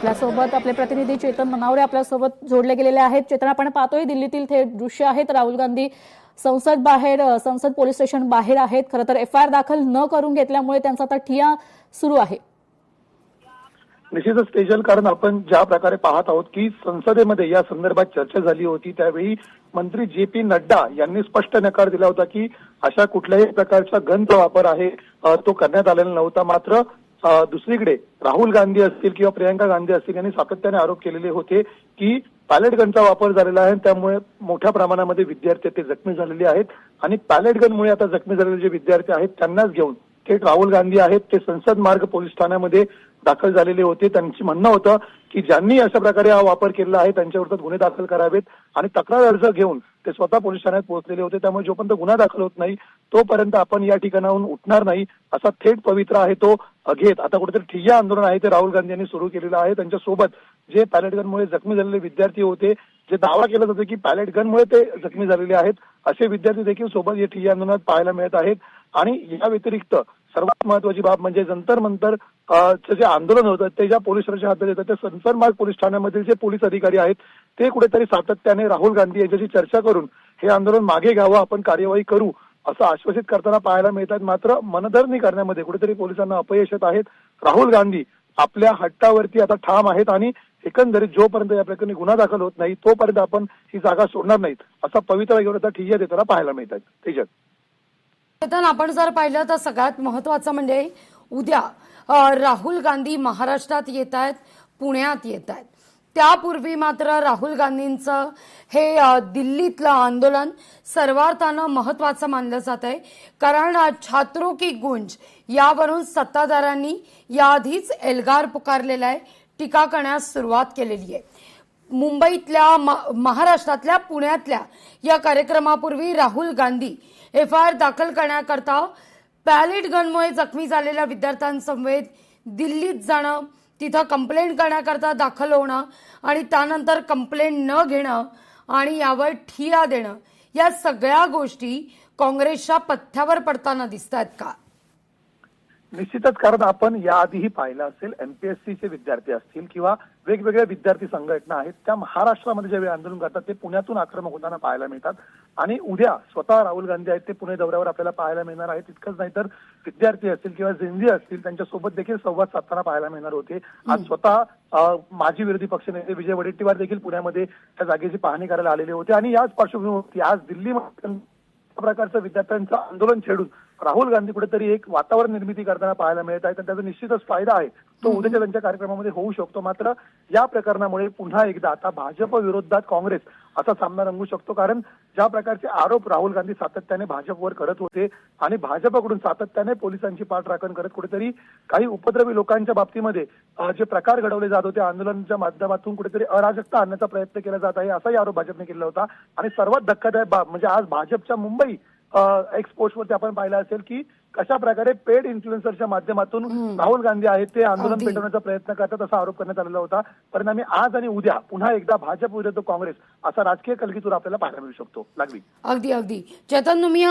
आपल्यासोबत आपले प्रतिनिधी चेतन मनावरे आपल्यासोबत जोडले गेलेले आहेत. चेतन, आपण पाहतोय दिल्लीतील थेट दृश्य आहेत. राहुल गांधी संसद पोलीस स्टेशन बाहेर आहेत. खरं तर एफआयआर दाखल न करून घेतल्यामुळे त्यांचा आता ठिय्या सुरू आहे. निश्चितच तेजल, कारण आपण ज्या प्रकारे पाहत आहोत की संसदेमध्ये या संदर्भात चर्चा झाली होती, त्यावेळी मंत्री जे.पी. नड्डा यांनी स्पष्ट नकार दिला होता की अशा कुठल्याही प्रकारचा गनचा वापर आहे तो करण्यात आलेला नव्हता. मात्र दुसरीकडे राहुल गांधी असतील किंवा प्रियंका गांधी असतील यांनी सातत्याने आरोप केलेले होते की पॅलेट गनचा वापर झालेला आहे, त्यामुळे मोठ्या प्रमाणामध्ये विद्यार्थी ते जखमी झालेले आहेत आणि पॅलेट गनमुळे आता जखमी झालेले जे विद्यार्थी आहेत त्यांनाच घेऊन थेट राहुल गांधी आहेत ते संसद मार्ग पोलीस ठाण्यामध्ये दाखल झालेले होते. त्यांची म्हणणं होतं की ज्यांनी अशा प्रकारे हा वापर केला आहे त्यांच्याविरोधात गुन्हे दाखल करावेत आणि तक्रार अर्ज घेऊन ते स्वतः पोलीस ठाण्यात पोहोचलेले होते. त्यामुळे जोपर्यंत गुन्हा दाखल होत नाही तोपर्यंत आपण या ठिकाणाहून उठणार नाही असा थेट पवित्रा आहे तो घेत आता कुठेतरी ठिय्या आंदोलन आहे ते राहुल गांधी यांनी सुरू केलेलं आहे. त्यांच्यासोबत जे पॅलेट गनमुळे जखमी झालेले विद्यार्थी होते, जे दावा केला जातो की पॅलेट गनमुळे ते जखमी झालेले आहेत, असे विद्यार्थी देखील सोबत या ठिय्या आंदोलनात पाहायला मिळत आहेत. आणि या व्यतिरिक्त सर्वात महत्वाची बाब म्हणजे जंतर मंतर जे आंदोलन होतं ते ज्या पोलीस स्टेशनच्या हातात येतं ते संसद मार्ग पोलीस ठाण्यामधील जे पोलीस अधिकारी आहेत ते कुठेतरी सातत्याने राहुल गांधी यांच्याशी चर्चा करून हे आंदोलन मागे घ्यावं, आपण कार्यवाही करू असं आश्वासित करताना पाहायला मिळतात. मात्र मनधरणी करण्यामध्ये कुठेतरी पोलिसांना अपयश येत आहेत. राहुल गांधी आपल्या हट्टावरती आता ठाम आहेत आणि एकंदरीत जोपर्यंत या प्रकरणी गुन्हा दाखल होत नाही तोपर्यंत आपण ही जागा सोडणार नाहीत असा पवित्रा घेऊन आता ठिय्या देताना पाहायला मिळतात. तेजत, आपण जर पाहिलं तर सगळ्यात महत्वाचं म्हणजे उद्या राहुल गांधी महाराष्ट्रात येत आहेत, पुण्यात येत आहेत. त्यापूर्वी मात्र राहुल गांधींचं हे दिल्लीतलं आंदोलन सर्वार्थानं महत्वाचं मानलं जात आहे. कारण छात्रों की गुंज यावरून सत्ताधाऱ्यांनी याआधीच एल्गार पुकारलेला आहे, टीका करण्यास सुरुवात केलेली आहे. मुंबईतल्या महाराष्ट्रातल्या पुण्यातल्या या कार्यक्रमापूर्वी राहुल गांधी एफआयआर दाखल करण्याकरता पॅलेट गनमुळे जखमी झालेल्या विद्यार्थ्यांसमवेत दिल्लीत जाणं, तिथं कंप्लेंट करण्याकरता दाखल होणं आणि त्यानंतर कंप्लेंट न घेणं आणि यावर ठिय्या देणं, या सगळ्या गोष्टी काँग्रेसच्या पथ्यावर पडताना दिसत आहेत का? निश्चितच, कारण आपण याआधीही पाहिलं असेल एमपीएससीचे विद्यार्थी असतील किंवा वेगवेगळ्या विद्यार्थी संघटना आहेत त्या महाराष्ट्रामध्ये ज्यावेळी आंदोलन करतात ते पुण्यातून आक्रमक होताना पाहायला मिळतात. आणि उद्या स्वतः राहुल गांधी आहेत ते पुणे दौऱ्यावर आपल्याला पाहायला मिळणार आहेत. इतकंच नाही तर विद्यार्थी असतील किंवा जेनझी असतील त्यांच्यासोबत देखील संवाद साधताना पाहायला मिळणार होते. आज स्वतः माजी विरोधी पक्षनेते विजय वडेट्टीवार देखील पुण्यामध्ये त्या जागेची पाहणी करायला आलेले होते. आणि याच पार्श्वभूमीवरती आज दिल्लीमध्ये प्रकारचं विद्यार्थ्यांचं आंदोलन छेडून राहुल गांधी कुठेतरी एक वातावरण निर्मिती करताना पाहायला मिळत आहे. त्याचा निश्चितच फायदा आहे तो उद्याच्या त्यांच्या कार्यक्रमामध्ये होऊ शकतो. मात्र या प्रकरणामुळे पुन्हा एकदा आता भाजप विरोधात काँग्रेस असा सामना रंगू शकतो. कारण ज्या प्रकारचे आरोप राहुल गांधी सातत्याने भाजपवर करत होते आणि भाजपकडून सातत्याने पोलिसांची पाठराखण करत कुठेतरी काही उपद्रवी लोकांच्या बाबतीमध्ये जे प्रकार घडवले जात होते आंदोलनाच्या माध्यमातून कुठेतरी अराजकता आणण्याचा प्रयत्न केला जात आहे असाही आरोप भाजपने केला होता. आणि सर्वात धक्कादायक बाब म्हणजे आज भाजपच्या मुंबई एक्सपोर्टवरती आपण पाहिलं असेल की कशा प्रकारे पेड इन्फ्लुएन्सरच्या माध्यमातून राहुल गांधी आहेत ते आंदोलन पेटवण्याचा प्रयत्न करतात असा आरोप करण्यात आलेला होता. परिणामी आज आणि उद्या पुन्हा एकदा भाजप विरुद्ध काँग्रेस असा राजकीय कलगीतूर आपल्याला पाहायला मिळू शकतो. लागली अगदी चेतन, तुम्ही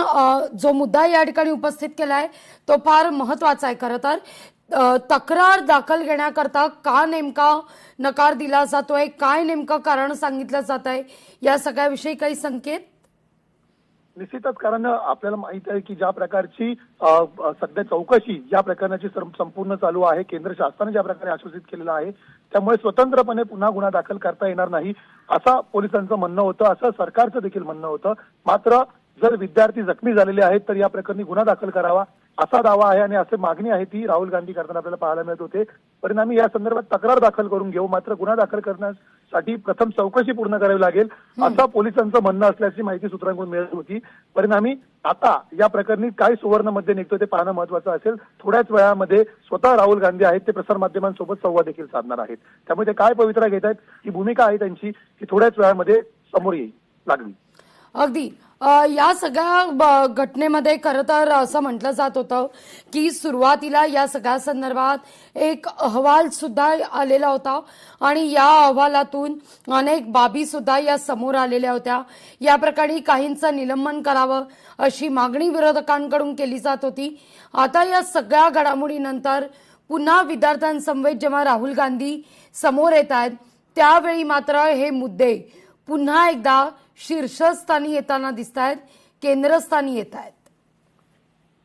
जो मुद्दा या ठिकाणी उपस्थित केलाय तो फार महत्वाचा आहे. खरं तर तक्रार दाखल घेण्याकरता का नेमका नकार दिला जातोय, काय नेमकं कारण सांगितलं जात आहे, या सगळ्याविषयी काही संकेत? निश्चितच, कारण आपल्याला माहित आहे की ज्या प्रकारची सध्या चौकशी या प्रकरणाची संपूर्ण चालू आहे, केंद्र शासनाने ज्या प्रकारे आश्वासित केलेलं आहे त्यामुळे स्वतंत्रपणे पुन्हा गुन्हा दाखल करता येणार नाही असं पोलिसांचं म्हणणं होतं, असं सरकारचं देखील म्हणणं होतं. मात्र जर विद्यार्थी जखमी झालेले आहेत तर या प्रकरणी गुन्हा दाखल करावा असा दावा आहे आणि असे मागणी आहे ती राहुल गांधी करताना आपल्याला पाहायला मिळत होते. परिणामी या संदर्भात तक्रार दाखल करून घेऊ, मात्र गुन्हा दाखल करण्यासाठी प्रथम चौकशी पूर्ण करावी लागेल असं पोलिसांचं म्हणणं असल्याची माहिती सूत्रांकडून मिळत होती. परिणामी आता या प्रकरणी काय सुवर्ण मध्ये निघतो ते पाहणं महत्वाचं असेल. थोड्याच वेळामध्ये स्वतः राहुल गांधी आहेत ते प्रसारमाध्यमांसोबत संवाद देखील साधणार आहेत. त्यामुळे ते काय पवित्रा घेत आहेत ही भूमिका आहे त्यांची की थोड्याच वेळामध्ये समोर येईल. लागली अगदी या सगळ्या घटनेमध्ये खरं तर असं म्हटलं जात होतं की सुरुवातीला या सगळ्या संदर्भात एक अहवाल सुद्धा आलेला होता आणि या अहवालातून अनेक बाबी सुद्धा या समोर आलेल्या होत्या. या प्रकरणी काहींचं निलंबन करावं अशी मागणी विरोधकांकडून केली जात होती. आता या सगळ्या घडामोडीनंतर पुन्हा विद्यार्थ्यांसमवेत जेव्हा राहुल गांधी समोर येत आहेत त्यावेळी मात्र हे मुद्दे पुन्हा एकदा शीर्षस्थानी येताना दिसत आहेत, केंद्रस्थानी येत आहेत.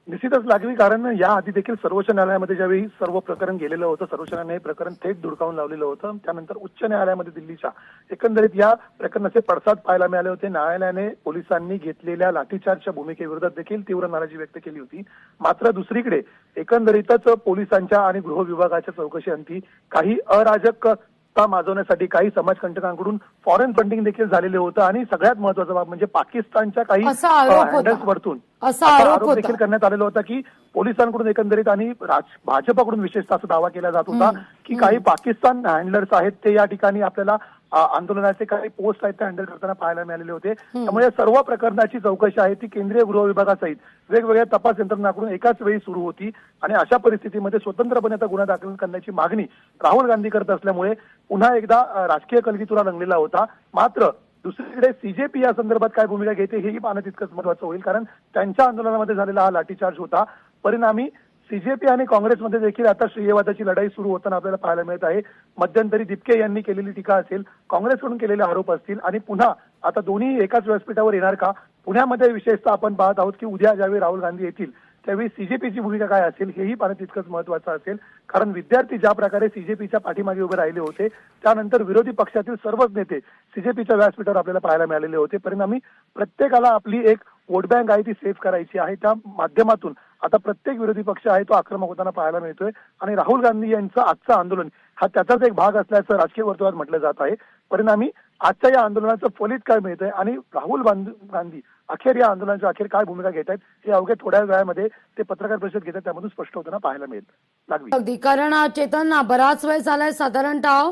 निश्चितच लागली, कारण याआधी देखील सर्वोच्च न्यायालयामध्ये ज्यावेळी सर्व प्रकरण गेलेलं होतं, सर्वोच्च न्यायालयाने हे प्रकरण थेट धुडकावून लावलेलं होतं. त्यानंतर उच्च न्यायालयामध्ये दिल्लीच्या एकंदरीत या प्रकरणाचे पडसाद पाहायला मिळाले होते. न्यायालयाने पोलिसांनी घेतलेल्या लाठीचार्जच्या भूमिकेविरोधात देखील तीव्र नाराजी व्यक्त केली होती. मात्र दुसरीकडे एकंदरीतच पोलिसांच्या आणि गृह विभागाच्या चौकशीअंती काही अराजकता माजवण्यासाठी काही समाजकंटकांकडून फॉरेन फंडिंग देखील झालेले होतं आणि सगळ्यात महत्त्वाचा बाब म्हणजे पाकिस्तानच्या काही हँडल्सवरतून असा आरोप देखील करण्यात आलेला होता की पोलिसांकडून एकंदरीत आणि भाजपाकडून विशेषतः असा दावा केला जात होता की काही पाकिस्तान हँडलर्स आहेत ते या ठिकाणी आपल्याला आंदोलनाचे काही पोस्ट आहेत ते हँडल करताना पाहायला मिळालेले होते. त्यामुळे सर्व प्रकरणाची चौकशी आहे ती केंद्रीय गृह विभागासहित वेगवेगळ्या तपास यंत्रणांकडून एकाच वेळी सुरू होती आणि अशा परिस्थितीमध्ये स्वतंत्रपणे आता गुन्हा दाखल करण्याची मागणी राहुल गांधी करत असल्यामुळे पुन्हा एकदा राजकीय कलगीतुरा रंगलेला होता. मात्र दुसरीकडे सीजेपी या संदर्भात काय भूमिका घेते हेही पाहणं तितकंच महत्वाचं होईल, कारण त्यांच्या आंदोलनामध्ये झालेला हा लाठीचार्ज होता. परिणामी सीजेपी आणि काँग्रेसमध्ये देखील आता श्रेयवादाची लढाई सुरू होताना आपल्याला पाहायला मिळत आहे. मध्यंतरी दिपके यांनी केलेली टीका असेल, काँग्रेसकडून केलेले आरोप असतील आणि पुन्हा आता दोन्ही एकाच व्यासपीठावर येणार का? पुण्यामध्ये विशेषतः आपण पाहत आहोत की उद्या ज्यावेळी राहुल गांधी येतील त्यावेळी सीजेपीची भूमिका काय असेल हेही पाहणं तितकंच महत्वाचं असेल, कारण विद्यार्थी ज्या प्रकारे सीजेपीच्या पाठीमागे उभे राहिले होते त्यानंतर विरोधी पक्षातील सर्वच नेते सीजेपीच्या व्यासपीठावर आपल्याला पाहायला मिळालेले होते. परिणामी प्रत्येकाला आपली एक वोट बँक आहे ती सेव्ह करायची आहे. त्या माध्यमातून आता प्रत्येक विरोधी पक्ष आहे तो आक्रमक होताना पाहायला मिळतोय आणि राहुल गांधी यांचं आजचं आंदोलन हा त्याचाच एक भाग असल्याचं राजकीय वर्तुळात म्हटलं जात आहे. परिणामी आजच्या या आंदोलनाचं फलित काय मिळतंय आणि राहुल गांधी अखेर या आंदोलनाच्या अखेर काय भूमिका घेत आहेत हे अवघ्या थोड्या वेळामध्ये ते पत्रकार परिषद घेतात त्यामधून स्पष्ट होताना पाहायला मिळेल. लागली अगदी, कारण चेतन बराच वेळ झालाय, साधारणतः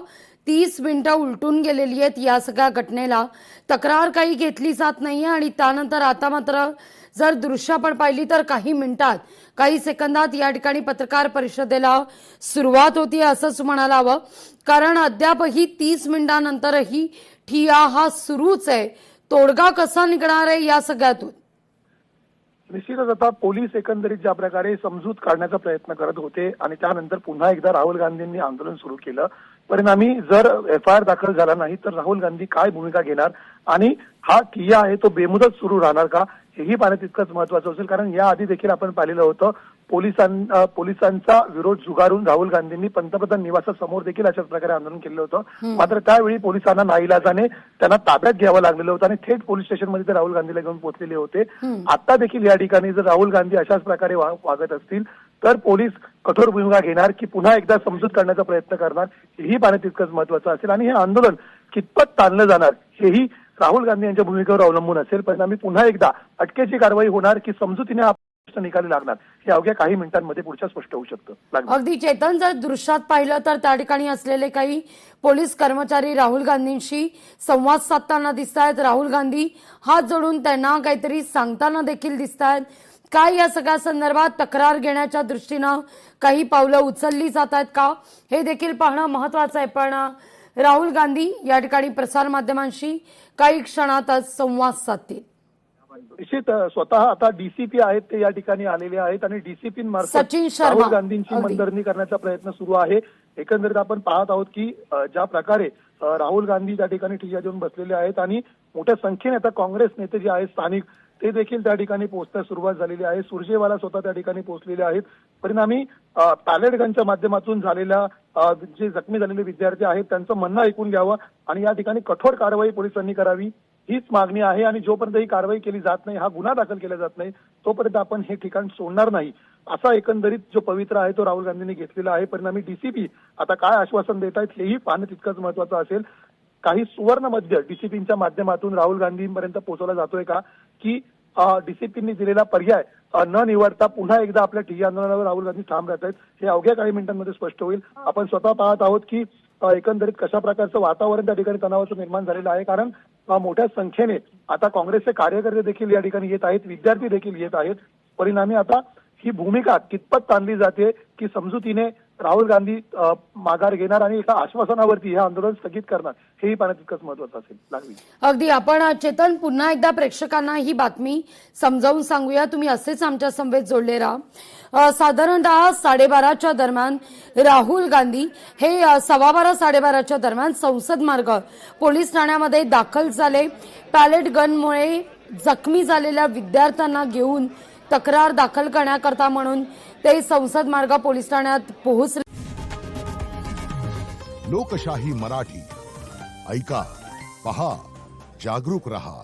30 मिनिटं उलटून गेलेली आहेत या सगळ्या घटनेला. तक्रार काही घेतली जात नाहीये आणि त्यानंतर आता मात्र जर दृश्य आपण पाहिली तर काही मिनिटात काही सेकंदात या ठिकाणी पत्रकार परिषदेला सुरुवात होती असंच म्हणायला हवं, कारण अद्यापही 30 मिनिटांनंतरही ठिय्या हा सुरूच आहे. तोडगा कसा निघणार आहे या सगळ्यातून? निश्चितच आता पोलीस एकंदरीत ज्या प्रकारे समजूत काढण्याचा प्रयत्न करत होते आणि त्यानंतर पुन्हा एकदा राहुल गांधींनी आंदोलन सुरू केलं. परिणामी जर एफआयआर दाखल झाला नाही तर राहुल गांधी काय भूमिका घेणार आणि हा ठिय्या आहे तो बेमुदत सुरू राहणार का हेही पाहणं तितकंच महत्वाचं असेल, कारण याआधी देखील आपण पाहिलेलं होतं पोलिसांचा विरोध झुगारून राहुल गांधींनी पंतप्रधान निवासासमोर देखील अशाच प्रकारे आंदोलन केलं होतं. मात्र त्यावेळी पोलिसांना नाईलाजाने त्यांना ताब्यात घ्यावं लागलेलं होतं आणि थेट पोलीस स्टेशनमध्ये ते राहुल गांधीला घेऊन पोहोचलेले होते. आता देखील या ठिकाणी जर राहुल गांधी अशाच प्रकारे वागत असतील तर पोलीस कठोर भूमिका घेणार की पुन्हा एकदा समजूत करण्याचा प्रयत्न करणार हेही पाहणं तितकंच महत्वाचं असेल आणि हे आंदोलन कितपत ताणलं जाणार हेही राहुल गांधी यांच्या भूमिकेवर अवलंबून असेल. परिणामी पुन्हा एकदा अटकेची कारवाई होणार की समजुतीने निकाली लागणार हे अवघ्या काही मिनिटांमध्ये पुढच्या स्पष्ट होऊ शकतं. अगदी चेतन, जर दृश्यात पाहिलं तर त्या ठिकाणी असलेले काही पोलीस कर्मचारी राहुल गांधींशी संवाद साधताना दिसत आहेत. राहुल गांधी हात जोडून त्यांना काहीतरी सांगताना देखील दिसत आहेत. काय या सगळ्या संदर्भात तक्रार घेण्याच्या दृष्टीनं काही पावलं उचलली जात आहेत का हे देखील पाहणं महत्वाचं आहे. पण राहुल गांधी या ठिकाणी प्रसारमाध्यमांशी काही क्षणातच संवाद साधतील. निश्चित स्वतः आता डीसीपी आहेत ते या ठिकाणी आलेले आहेत आणि डीसीपींमार्फत राहुल गांधींची मनधरणी करण्याचा प्रयत्न सुरू आहे. एकंदरीत आपण पाहत आहोत की ज्या प्रकारे राहुल गांधी त्या ठिकाणी ठिय्या देऊन बसलेले आहेत आणि मोठ्या संख्येने आता काँग्रेस नेते जे आहेत स्थानिक ते देखील त्या ठिकाणी पोहोचण्यास सुरुवात झालेली आहे. सुरजेवाला स्वतः त्या ठिकाणी पोहोचलेले आहेत. परिणामी पॅलेटगनच्या माध्यमातून झालेल्या जे जखमी झालेले विद्यार्थी आहेत त्यांचं म्हणणं ऐकून घ्यावं आणि या ठिकाणी कठोर कारवाई पोलिसांनी करावी हीच मागणी आहे आणि जोपर्यंत ही कारवाई केली जात नाही, हा गुन्हा दाखल केला जात नाही, तोपर्यंत आपण हे ठिकाण सोडणार नाही असा एकंदरीत जो पवित्रा आहे तो राहुल गांधींनी घेतलेला आहे. परिणामी डीसीपी आता काय आश्वासन देत आहेत हेही पाहणं तितकंच महत्वाचं असेल. काही सुवर्ण मध्य डीसीपींच्या माध्यमातून राहुल गांधींपर्यंत पोहोचवला जातोय का की डीसीपींनी दिलेला पर्याय न निवडता पुन्हा एकदा आपल्या ठिय्या आंदोलनावर राहुल गांधी ठाम राहत आहेत हे अवघ्या काही मिनिटांमध्ये स्पष्ट होईल. आपण स्वतः पाहत आहोत की एकंदरीत कशा प्रकारचं वातावरण त्या ठिकाणी तणावाचं निर्माण झालेलं आहे, कारण मोठ्या संख्येने आता काँग्रेसचे कार्यकर्ते देखील या ठिकाणी येत आहेत, विद्यार्थी देखील येत आहेत. परिणामी आता ही भूमिका कितपत ताणली जाते की समजुतीने राहुल गांधी माघार घेणार आणि एका आश्वासनावरती हे आंदोलन स्थगित करणार हेही पाहणं तितकंच महत्वाचं असेल. लागवी अगदी आपण चेतन पुन्हा एकदा प्रेक्षकांना ही बातमी समजावून सांगूया. तुम्ही असेच आमच्या समवेत जोडले राहा. साधारणतः 12:30च्या दरम्यान राहुल गांधी हे 12:15 12:30च्या दरम्यान संसद मार्ग पोलीस ठाण्यामध्ये दाखल झाले. पॅलेट गनमुळे जखमी झालेल्या विद्यार्थ्यांना घेऊन तक्रार दाखल करण्याकरता म्हणून ते संसद मार्ग पोलीस ठाण्यात पोहोचले. लोकशाही मराठी ऐका, पहा, जागरूक रहा.